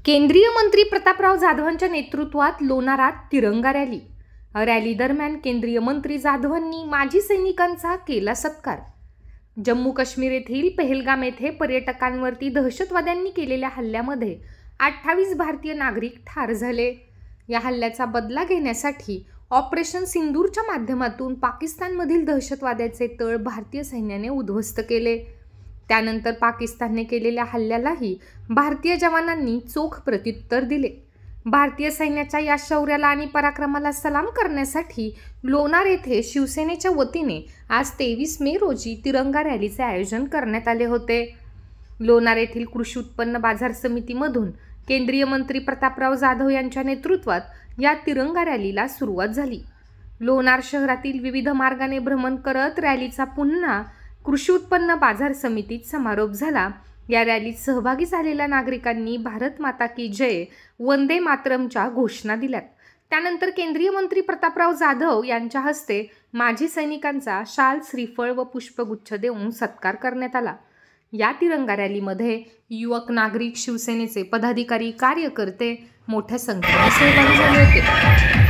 केंद्रीय मंत्री प्रतापराव जाधवांच्या नेतृत्वात लोणारात तिरंगा रॅली। रॅली दरम्यान केंद्रीय मंत्री जाधवांनी माजी सैनिकांचा केला सत्कार। जम्मू काश्मीर येथील पहलगाम येथे पर्यटकांवरती दहशतवाद्यांनी केलेल्या हल्ल्यामध्ये 28 भारतीय नागरिक ठार झाले। या हल्ल्याचा बदला घेण्यासाठी ऑपरेशन सिंदूरच्या माध्यमातून पाकिस्तानमधील दहशतवाद्याचे तळ भारतीय सैन्याने उद्ध्वस्त केले। त्यानंतर पाकिस्तानने केलेल्या हल्ल्यालाही भारतीय जवानांनी चोख प्रत्युत्तर दिले। भारतीय सैन्याच्या या शौर्याला आणि पराक्रमाला सलाम करण्यासाठी लोणार येथे शिवसेनेच्या वतीने आज 23 मे रोजी तिरंगा रॅलीचे आयोजन करण्यात आले होते। लोणार येथील कृषी उत्पन्न बाजार समितीमधून केंद्रीय मंत्री प्रतापराव जाधव यांच्या नेतृत्वात या तिरंगा रॅलीला सुरुवात झाली। लोणार शहरातील विविध मार्गाने भ्रमण करत रॅलीचा पुन्हा कृषी उत्पन्न बाजार समितीत समारोप झाला। या रॅलीत सहभागी झालेल्या नागरिकांनी भारत माता की जय, वंदे मातरमच्या घोषणा दिल्यात। त्यानंतर केंद्रीय मंत्री प्रतापराव जाधव यांच्या हस्ते माजी सैनिकांचा शाल, श्रीफळ व पुष्पगुच्छ देऊन सत्कार करण्यात आला। या तिरंगा रॅलीमध्ये युवक, नागरिक, शिवसेनेचे पदाधिकारी, कार्यकर्ते मोठ्या संख्येने सहभागी झाले होते।